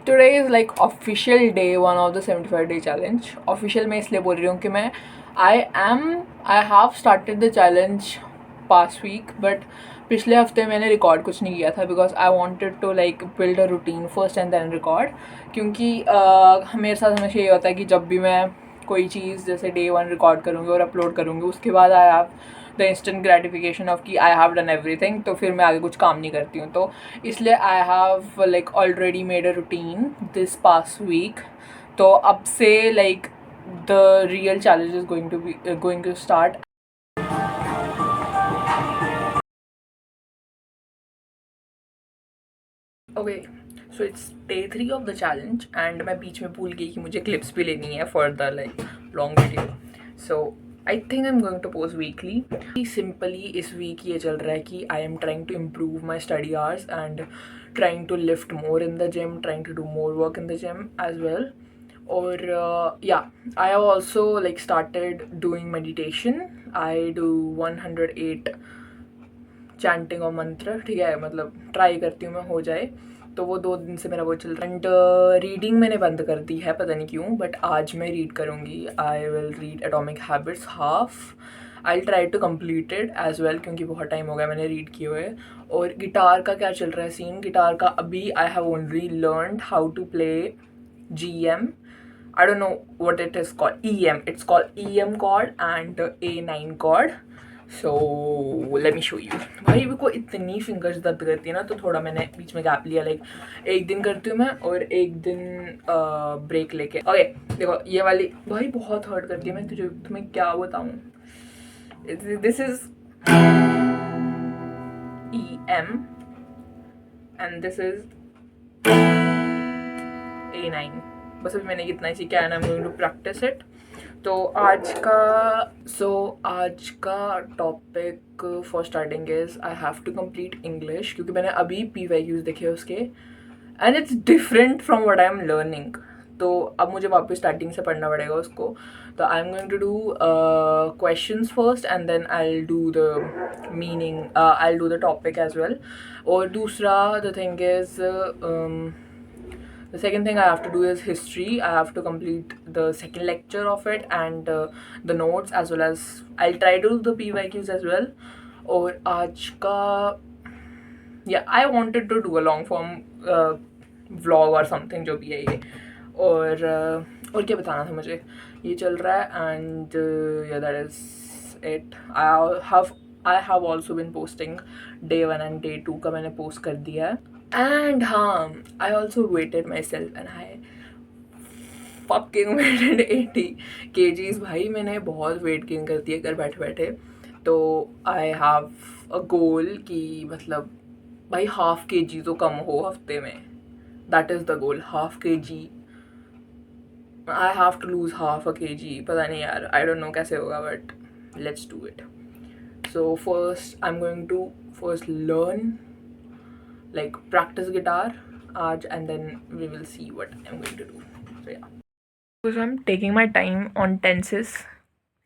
Today is like official day one of the 75 day challenge. Official मैं इसलिए बोल रही हूँ कि मैं I have started the challenge past week, but पिछले हफ्ते मैंने रिकॉर्ड कुछ नहीं किया था because I wanted to like build a routine first and then record. क्योंकि मेरे साथ हमेशा ये होता है कि जब भी मैं कोई चीज़ जैसे डे वन रिकॉर्ड करूँगी और अपलोड करूँगी, उसके बाद I have the instant gratification of कि आई हैव डन एवरीथिंग, तो फिर मैं आगे कुछ काम नहीं करती हूँ. तो इसलिए I have like already made a routine this past week. तो अब से like the real challenge is going to start. Okay, so it's day 3 of the challenge and मैं बीच में भूल गई कि मुझे क्लिप्स भी लेनी है for the like long video. So I think I am going to post weekly. Simply इस वीक ये चल रहा है कि I am trying to improve my study hours and trying to lift more in the gym, trying to do more work in the gym as well. और yeah, I have also like started doing meditation. I do 108 chanting और मंत्र. ठीक है, मतलब try करती हूँ मैं हो जाए. तो वो 2 दिन से मेरा वो चल रहा है. एंड रीडिंग मैंने बंद कर दी है, पता नहीं क्यों, बट आज मैं रीड करूँगी. I will read Atomic Habits half. I try to complete it as well क्योंकि बहुत टाइम हो गया मैंने रीड किए हुए. और गिटार का क्या चल रहा है सीन? गिटार का अभी I have only learned how to play GM. I don't know what it is called. EM. It's called EM chord and A9 chord. So let me show you. भाई मेरे को इतनी फिंगर्स दर्द करती है ना, तो थोड़ा मैंने बीच में गैप लिया. लाइक एक दिन करती हूँ मैं और एक दिन ब्रेक लेके. ओके देखो, ये वाली भाई बहुत हर्ट करती है. मैं तुम्हें क्या बताऊँ. This is EM and this is A9. बस अभी मैंने इतना ही सीखा है. I am going to practise it. तो आज का topic for starting is I have to complete English, क्योंकि मैंने अभी PYQs देखे उसके and it's different from what I am learning. तो अब मुझे वापस स्टार्टिंग से पढ़ना पड़ेगा उसको. तो I am going to do questions first and then I will do the meaning, I will do the topic as well. और दूसरा the thing is the second thing I have to do is history. I have to complete the second lecture of it and the notes, as well as I'll try to do the PYQs as well. और आज का I wanted to do a long form vlog or something, जो भी है ये. और क्या बताना था मुझे. ये चल रहा है and that is it. I have also been posting day 1 and day 2 का मैंने post कर दिया है. And I also weighted myself and I fucking weighted 80 kgs. भाई मैंने बहुत वेट गेन कर दिया घर बैठे बैठे. तो I have a goal कि मतलब भाई ½ kg तो कम हो हफ्ते में. That is the goal, ½ kg. I have to lose ½ kg. पता नहीं यार, I don't know कैसे होगा, but let's do it. So first I'm going to learn, like practice guitar aaj, and then we will see what I'm going to do. So yeah, because I'm taking my time on tenses.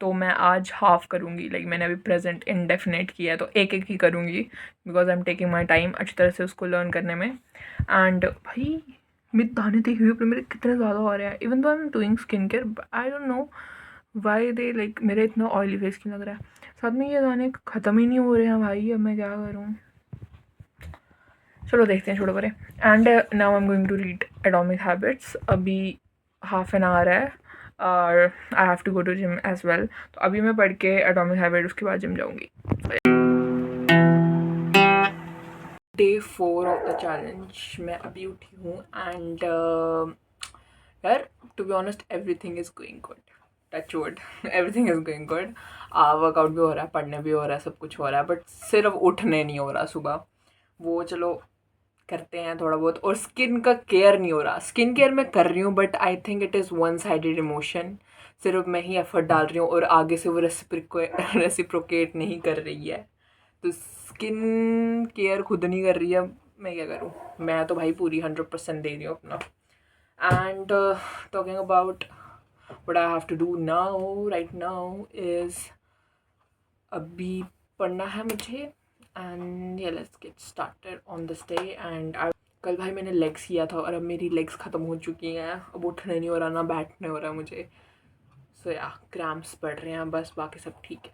तो मैं आज half करूँगी. Like मैंने अभी present indefinite किया है तो एक एक ही करूँगी because I am taking my time अच्छी तरह से उसको लर्न करने में. एंड भाई मेरे दाने देखे हुए मेरे कितने ज़्यादा हो रहे हैं. Even though I am doing skin care, I don't know why they like मेरे इतना ऑयली फेस क्यों लग रहा है. साथ में ये दाने ख़त्म ही नहीं हो रहे हैं भाई. अब मैं क्या करूँ. चलो देखते हैं, छोड़ो परे. And now I am going to read Atomic Habits. अभी ½ एन आवर है और I have to go to gym as well. तो अभी मैं पढ़ के एटॉमिक हैबिट, उसके बाद जिम जाऊँगी. Day 4 of the challenge. मैं अभी उठी हूँ एंड यार to be honest everything is going good. Touch wood, everything is going good. Workout भी हो रहा है, पढ़ने भी हो रहा है, सब कुछ हो रहा है, बट सिर्फ उठने नहीं हो रहा सुबह. वो चलो करते हैं थोड़ा बहुत. और स्किन का केयर नहीं हो रहा. स्किन केयर मैं कर रही हूँ but I think it is one sided emotion. सिर्फ मैं ही एफर्ट डाल रही हूँ और आगे से वो रेसिप्रोकेट नहीं कर रही है. तो स्किन केयर खुद नहीं कर रही है, मैं क्या करूँ. मैं तो भाई पूरी 100% दे रही हूँ अपना. And talking about what I have to do now right now is अभी पढ़ना है मुझे. And yeah, let's get started on this day. And कल भाई मैंने लेग्स किया था और अब मेरी लेग्स ख़त्म हो चुकी हैं, अब उठने नहीं हो रहा ना बैठने हो रहा मुझे। सो या क्रैम्प्स पड़ रहे हैं बस, बाकी सब ठीक है।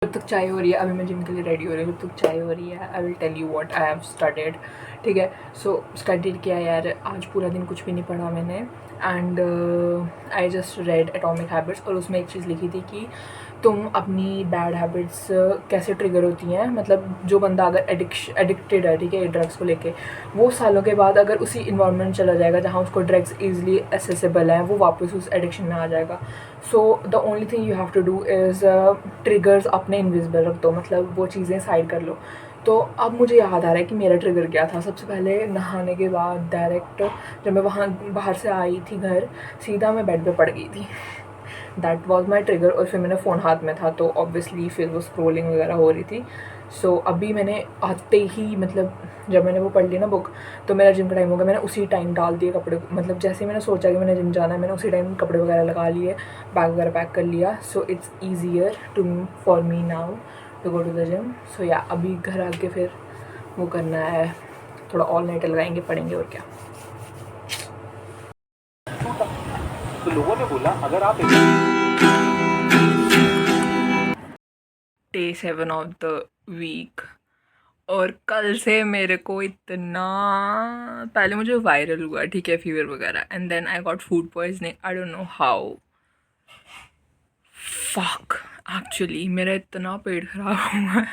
जब तक चाय हो रही है, अभी मैं जिम के लिए रेडी हो रही हूँ, जब तक चाय हो रही है I will tell you what I have studied. ठीक है, सो स्टडीड किया यार, आज पूरा दिन कुछ भी नहीं पढ़ा मैंने। And I just red atomic habits, और उसमें एक चीज़ लिखी थी कि तुम अपनी बैड हैबिट्स कैसे ट्रिगर होती हैं, मतलब जो बंदा अगर एडिक्टेड है, ठीक है, ड्रग्स को लेके, वो सालों के बाद अगर उसी इन्वायरमेंट चला जाएगा जहाँ उसको ड्रग्स ईजिली एसेसिबल हैं, वो वापस उस एडिक्शन में आ जाएगा। So the only thing you have to do is triggers अपने इनविजिबल रख दो, मतलब वो चीज़ें साइड कर लो। तो अब मुझे याद आ रहा है कि मेरा ट्रिगर क्या था। सबसे पहले नहाने के बाद डायरेक्ट जब मैं वहाँ बाहर से आई थी घर, सीधा मैं बेड पे पड़ गई थी। That was my trigger. और फिर मैंने फ़ोन हाथ में था तो ऑब्वियसली फिर वो स्क्रोलिंग वगैरह हो रही थी। सो अभी मैंने आते ही, मतलब जब मैंने वो पढ़ ली ना बुक, तो मेरा जिम का टाइम हो गया, मैंने उसी टाइम डाल दिए कपड़े, मतलब जैसे ही मैंने सोचा कि मैंने जिम जाना है, मैंने उसी टाइम कपड़े वगैरह लगा लिए, बैग वगैरह पैक कर लिया। So it's easier to for me now to go to the gym. So yeah अभी घर आके फिर वो करना है, थोड़ा ऑल नाइट लगाएंगे, पढ़ेंगे और क्या। तो लोगों ने बोला अगर आप डे 7 ऑफ द वीक, और कल से मेरे को इतना, पहले मुझे वायरल हुआ, ठीक है, फीवर वगैरह, and then I got food poisoning, I don't know how, fuck, actually मेरा इतना पेट खराब हुआ है,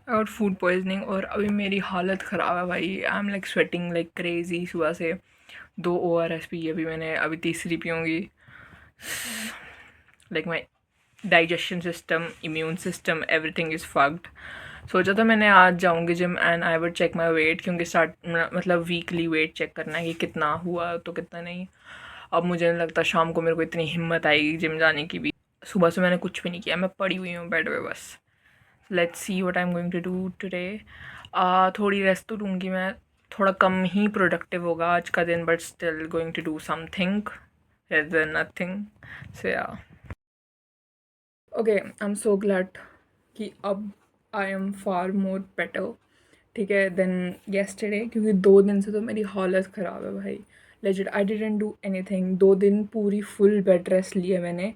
और फूड पॉइजनिंग, और अभी मेरी हालत ख़राब है भाई। I am like sweating like crazy. सुबह से 2 ORS पी अभी मैंने, अभी तीसरी पीऊँगी। Like my digestion system, immune system, everything is fucked. सोचा था मैंने आज जाऊँगी gym and I would check my weight, क्योंकि स्टार्ट मतलब वीकली वेट चेक करना है कि कितना हुआ तो कितना नहीं। अब मुझे नहीं लगता शाम को मेरे को इतनी हिम्मत आएगी जिम जाने की भी। सुबह से मैंने कुछ भी नहीं किया, मैं पड़ी हुई हूँ बेड पे बस। Let's see what I am going to do today. थोड़ी रेस्ट तो लूँगी मैं, थोड़ा कम ही प्रोडक्टिव होगा आज का दिन, but still going to do something rather than nothing. So yeah okay, I am so glad कि अब I am far more better, ठीक है, देन येस्टरडे, क्योंकि 2 दिन से तो मेरी हालत ख़राब है भाई। Legit I didn't do anything, 2 दिन पूरी फुल बेड रेस्ट ली है मैंने,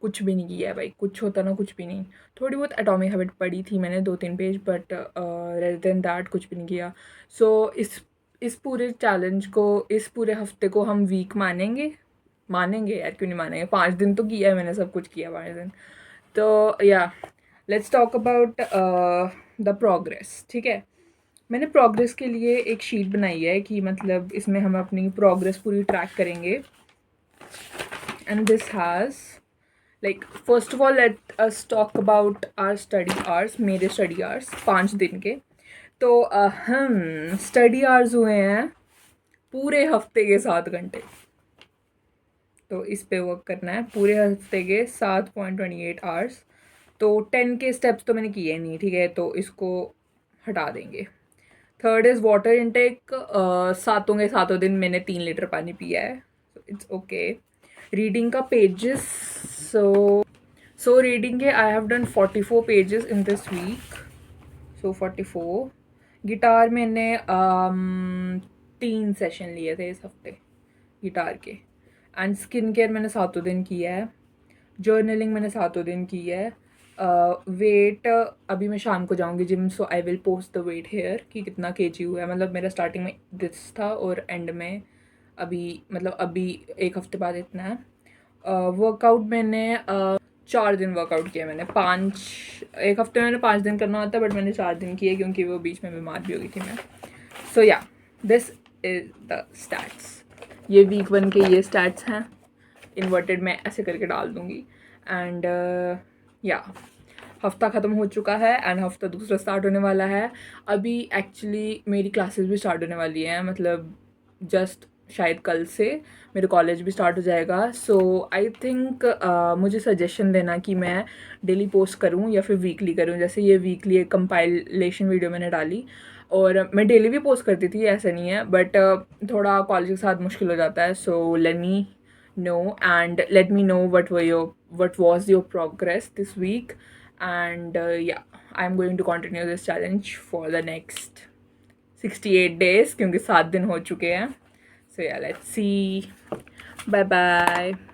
कुछ भी नहीं किया है भाई, कुछ होता ना कुछ भी नहीं। थोड़ी बहुत एटॉमिक हैबिट पढ़ी थी मैंने 2-3 page, but rather than that कुछ भी नहीं किया। सो इस पूरे चैलेंज को, इस पूरे हफ्ते को हम वीक मानेंगे, मानेंगे यार, क्यों नहीं मानेंगे, 5 दिन तो किया है मैंने, सब कुछ किया 5 दिन। तो या let's talk about the progress, ठीक है। मैंने प्रोग्रेस के लिए एक शीट बनाई है कि मतलब इसमें हम अपनी प्रोग्रेस पूरी ट्रैक करेंगे। And this has like, first of all let us talk about our study hours, मेरे स्टडी आवर्स 5 दिन के। तो हम स्टडी आवर्स हुए हैं पूरे हफ्ते के 7 घंटे, तो इस पे वर्क करना है पूरे हफ्ते के 7.28 आवर्स। तो 10 के स्टेप्स तो मैंने किए नहीं, ठीक है, तो इसको हटा देंगे। थर्ड इज़ वाटर इनटेक, सातों के सातों दिन मैंने 3 लीटर पानी पिया है, इट्स ओके। रीडिंग का पेजेस, सो रीडिंग के I have done 44 pages in this week, so 44। Guitar मैंने 3 सेशन लिए थे इस हफ्ते गिटार के। एंड स्किन केयर मैंने 7 दिन किया है। जर्नलिंग मैंने 7 दिन की है। वेट अभी मैं शाम को जाऊंगी gym, so I will post the weight here कि कितना केजी हुआ है, मतलब मेरा स्टार्टिंग में दिस था और एंड में अभी, मतलब अभी 1 हफ्ते बाद इतना है। वर्कआउट मैंने 4 दिन वर्कआउट किया मैंने, 1 हफ्ते में मैंने 5 दिन करना होता है, बट मैंने 4 दिन किए क्योंकि वो बीच में बीमार भी हो गई थी मैं। सो या दिस इज़ द स्टैट्स, ये वीक 1 के ये स्टैट्स हैं, इन्वर्टेड मैं ऐसे करके डाल दूँगी। एंड या हफ्ता ख़त्म हो चुका है एंड हफ्ता दूसरा स्टार्ट होने वाला है। अभी एक्चुअली मेरी क्लासेस भी स्टार्ट होने वाली हैं, मतलब जस्ट शायद कल से मेरे कॉलेज भी स्टार्ट हो जाएगा। सो आई थिंक मुझे सजेशन देना कि मैं डेली पोस्ट करूं या फिर वीकली करूं। जैसे ये वीकली एक कंपाइलेशन वीडियो मैंने डाली, और मैं डेली भी पोस्ट करती थी, ऐसा नहीं है, बट थोड़ा कॉलेज के साथ मुश्किल हो जाता है। So let me know and let me know what was your progress this week, and yeah, I'm going to continue this challenge for the next 68 days क्योंकि 7 दिन हो चुके हैं. So yeah, let's see. Bye bye.